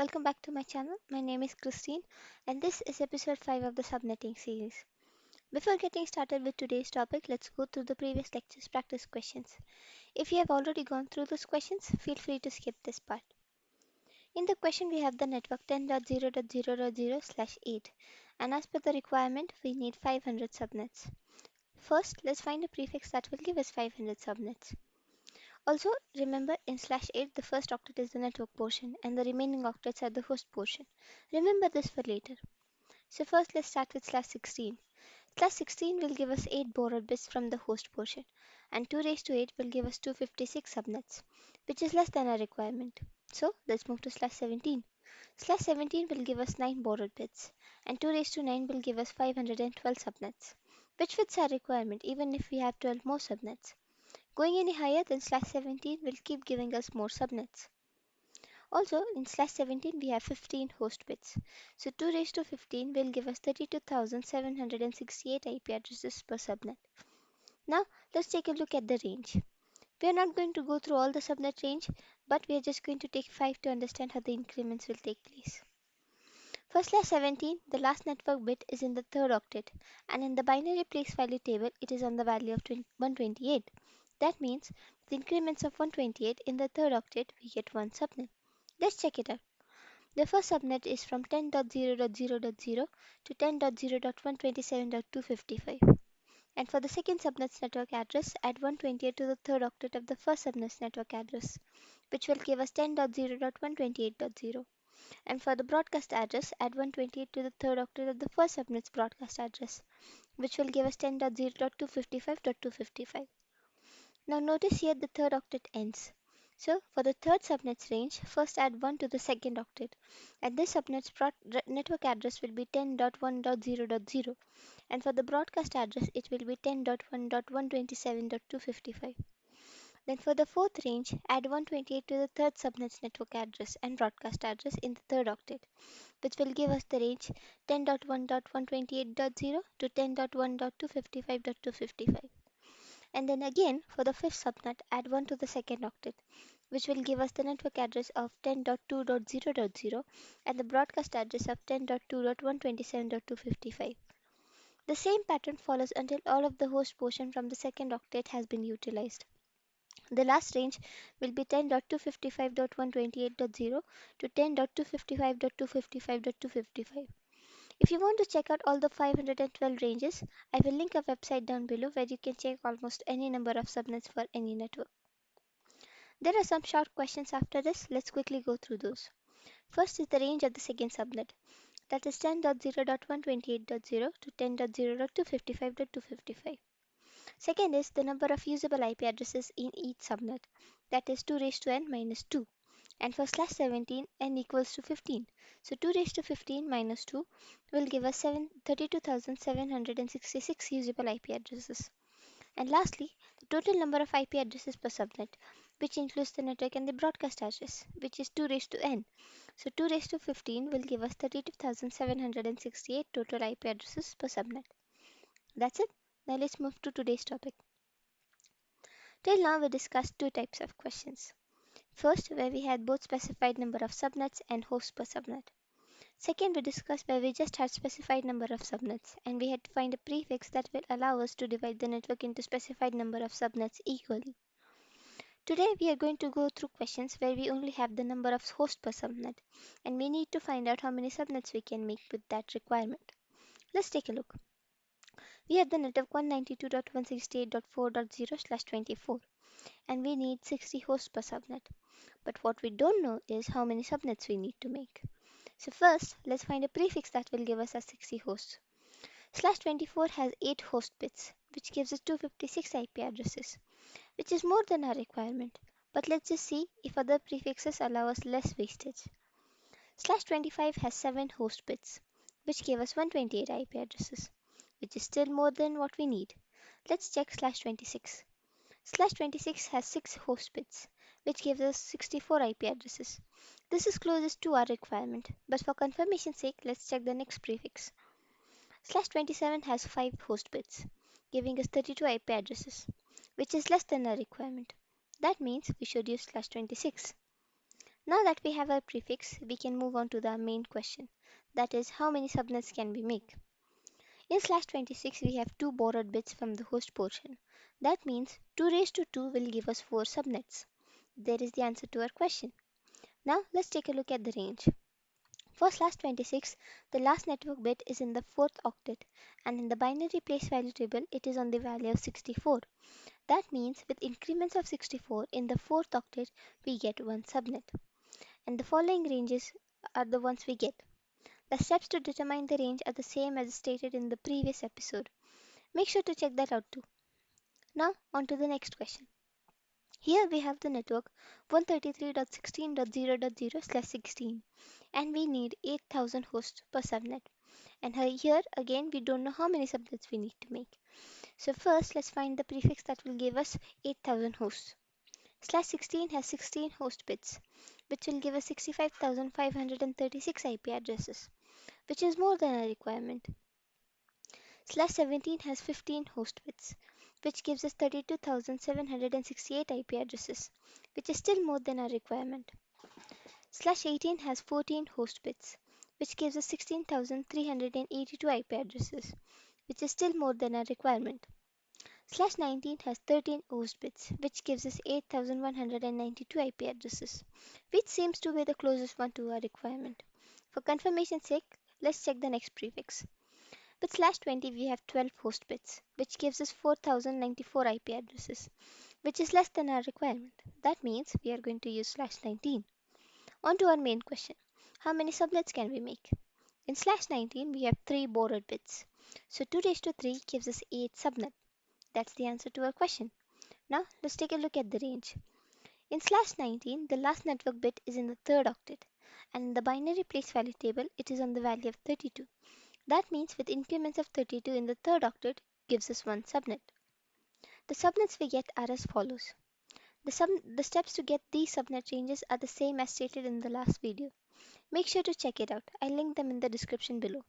welcome back to my channel. My name is Christine and this is episode 5 of the Subnetting series. Before getting started with today's topic, let's go through the previous lecture's practice questions. If you have already gone through those questions, feel free to skip this part. In the question, we have the network 10.0.0.0/8 and as per the requirement, we need 500 subnets. First, let's find a prefix that will give us 500 subnets. Also, remember in /8 the first octet is the network portion and the remaining octets are the host portion. Remember this for later. So first let's start with /16. /16 will give us 8 borrowed bits from the host portion and 2 raised to 8 will give us 256 subnets, which is less than our requirement. So let's move to /17. /17 will give us 9 borrowed bits and 2 raised to 9 will give us 512 subnets, which fits our requirement even if we have 12 more subnets. Going any higher than /17 will keep giving us more subnets. Also, in /17 we have 15 host bits. So 2 raised to 15 will give us 32,768 IP addresses per subnet. Now, let's take a look at the range. We are not going to go through all the subnet range, but we are just going to take 5 to understand how the increments will take place. For /17, the last network bit is in the third octet, and in the binary place value table, it is on the value of 128. That means, with increments of 128 in the third octet, we get one subnet. Let's check it out. The first subnet is from 10.0.0.0 to 10.0.127.255. And for the second subnet's network address, add 128 to the third octet of the first subnet's network address, which will give us 10.0.128.0. And for the broadcast address, add 128 to the third octet of the first subnet's broadcast address, which will give us 10.0.255.255. Now notice here the third octet ends. So for the third subnet's range, first add 1 to the second octet, and this subnet's network address will be 10.1.0.0, and for the broadcast address it will be 10.1.127.255. Then for the fourth range, add 128 to the third subnet's network address and broadcast address in the third octet, which will give us the range 10.1.128.0 to 10.1.255.255. And then again, for the fifth subnet, add 1 to the second octet, which will give us the network address of 10.2.0.0 and the broadcast address of 10.2.127.255. The same pattern follows until all of the host portion from the second octet has been utilized. The last range will be 10.255.128.0 to 10.255.255.255. If you want to check out all the 512 ranges, I will link a website down below where you can check almost any number of subnets for any network. There are some short questions after this. Let's quickly go through those. First is the range of the second subnet, that is 10.0.128.0 to 10.0.255.255. Second is the number of usable IP addresses in each subnet, that is 2 raised to n minus 2. And for /17, n equals to 15. So 2 raised to 15 minus 2 will give us 32,766 usable IP addresses. And lastly, the total number of IP addresses per subnet, which includes the network and the broadcast address, which is 2 raised to n. So 2 raised to 15 will give us 32,768 total IP addresses per subnet. That's it. Now let's move to today's topic. Till now we discussed two types of questions. First, where we had both specified number of subnets and hosts per subnet. Second, we discussed where we just had specified number of subnets and we had to find a prefix that will allow us to divide the network into specified number of subnets equally. Today we are going to go through questions where we only have the number of hosts per subnet and we need to find out how many subnets we can make with that requirement. Let's take a look. We have the network 192.168.4.0/24 and we need 60 hosts per subnet. But what we don't know is how many subnets we need to make. So first, let's find a prefix that will give us our 60 hosts. /24 has 8 host bits, which gives us 256 IP addresses, which is more than our requirement. But let's just see if other prefixes allow us less wastage. /25 has 7 host bits, which give us 128 IP addresses, which is still more than what we need. Let's check /26. /26 has 6 host bits, which gives us 64 IP addresses. This is closest to our requirement, but for confirmation's sake, let's check the next prefix. /27 has 5 host bits, giving us 32 IP addresses, which is less than our requirement. That means we should use /26. Now that we have our prefix, we can move on to the main question. That is, how many subnets can we make? In slash 26, we have two borrowed bits from the host portion. That means 2 raised to 2 will give us 4 subnets. There is the answer to our question. Now let's take a look at the range. For slash 26, the last network bit is in the 4th octet, and in the binary place value table it is on the value of 64. That means with increments of 64 in the 4th octet we get one subnet. And the following ranges are the ones we get. The steps to determine the range are the same as stated in the previous episode. Make sure to check that out too. Now on to the next question. Here we have the network 133.16.0.0/16 and we need 8000 hosts per subnet. And here again we don't know how many subnets we need to make. So first let's find the prefix that will give us 8000 hosts. Slash 16 has 16 host bits, which will give us 65,536 IP addresses, which is more than a requirement. Slash 17 has 15 host bits, which gives us 32,768 IP addresses, which is still more than our requirement. Slash 18 has 14 host bits, which gives us 16,382 IP addresses, which is still more than our requirement. Slash 19 has 13 host bits, which gives us 8,192 IP addresses, which seems to be the closest one to our requirement. For confirmation's sake, let's check the next prefix. With slash 20 we have 12 host bits, which gives us 4094 IP addresses, which is less than our requirement. That means we are going to use slash 19. On to our main question. How many subnets can we make? In slash 19 we have 3 borrowed bits. So 2 raised to 3 gives us 8 subnet. That's the answer to our question. Now let's take a look at the range. In slash 19 the last network bit is in the 3rd octet and in the binary place value table it is on the value of 32. That means with increments of 32 in the 3rd octet gives us one subnet. The subnets we get are as follows. The steps to get these subnet ranges are the same as stated in the last video. Make sure to check it out. I'll link them in the description below.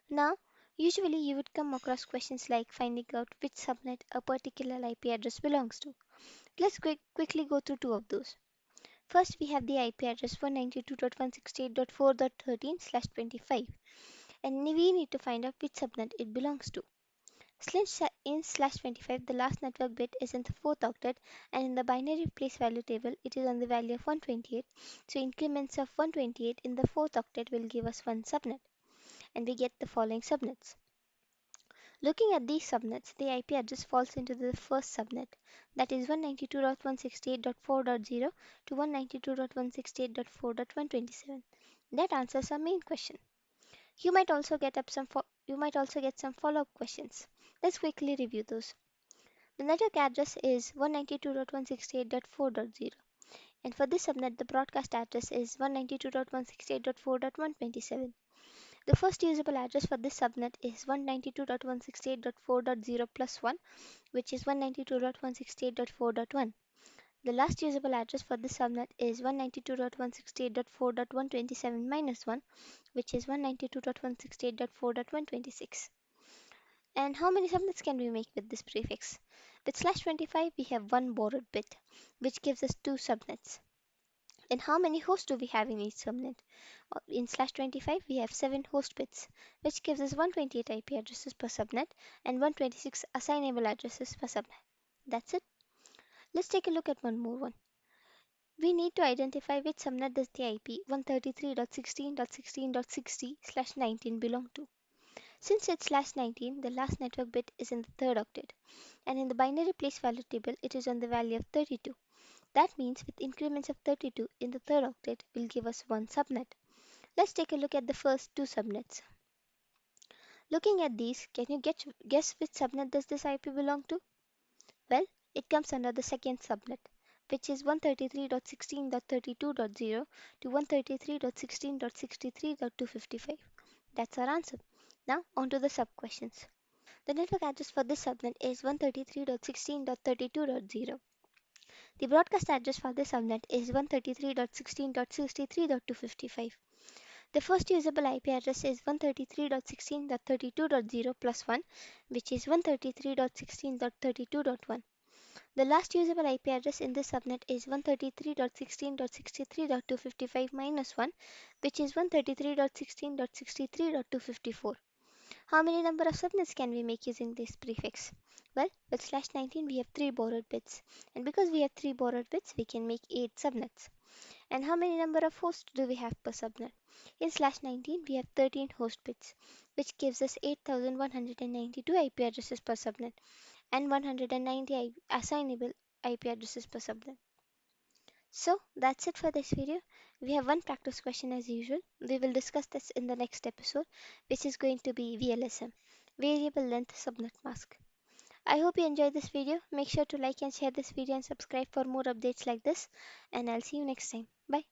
Now, usually you would come across questions like finding out which subnet a particular IP address belongs to. Let's quickly go through two of those. First, we have the IP address 192.168.4.13/25 and we need to find out which subnet it belongs to. In slash 25, the last network bit is in the 4th octet and in the binary place value table it is on the value of 128. So increments of 128 in the 4th octet will give us one subnet and we get the following subnets. Looking at these subnets, the IP address falls into the first subnet, that is 192.168.4.0 to 192.168.4.127. That answers our main question. You might also get some follow-up questions. Let's quickly review those. The network address is 192.168.4.0 and for this subnet the broadcast address is 192.168.4.127. The first usable address for this subnet is 192.168.4.0 plus 1, which is 192.168.4.1. The last usable address for this subnet is 192.168.4.127 minus 1, which is 192.168.4.126. And how many subnets can we make with this prefix? With slash 25 we have one borrowed bit, which gives us two subnets. And how many hosts do we have in each subnet? In slash 25 we have 7 host bits, which gives us 128 IP addresses per subnet and 126 assignable addresses per subnet. That's it. Let's take a look at one more one. We need to identify which subnet does the IP 133.16.16.60/19 belong to. Since it's slash 19, the last network bit is in the 3rd octet, and in the binary place value table it is on the value of 32. That means with increments of 32 in the 3rd octet will give us one subnet. Let's take a look at the first two subnets. Looking at these, can you guess which subnet does this IP belong to? Well, it comes under the second subnet, which is 133.16.32.0 to 133.16.63.255. That's our answer. Now, on to the sub-questions. The network address for this subnet is 133.16.32.0. The broadcast address for this subnet is 133.16.63.255. The first usable IP address is 133.16.32.0 plus 1, which is 133.16.32.1. The last usable IP address in this subnet is 133.16.63.255 minus 1, which is 133.16.63.254. How many number of subnets can we make using this prefix? Well, with slash 19 we have 3 borrowed bits, and because we have 3 borrowed bits we can make 8 subnets. And how many number of hosts do we have per subnet? In slash 19 we have 13 host bits, which gives us 8192 IP addresses per subnet and 190 assignable IP addresses per subnet. So that's it for this video. We have one practice question as usual. We will discuss this in the next episode, which is going to be VLSM, Variable Length Subnet Mask. I hope you enjoyed this video. Make sure to like and share this video and subscribe for more updates like this. And I'll see you next time. Bye.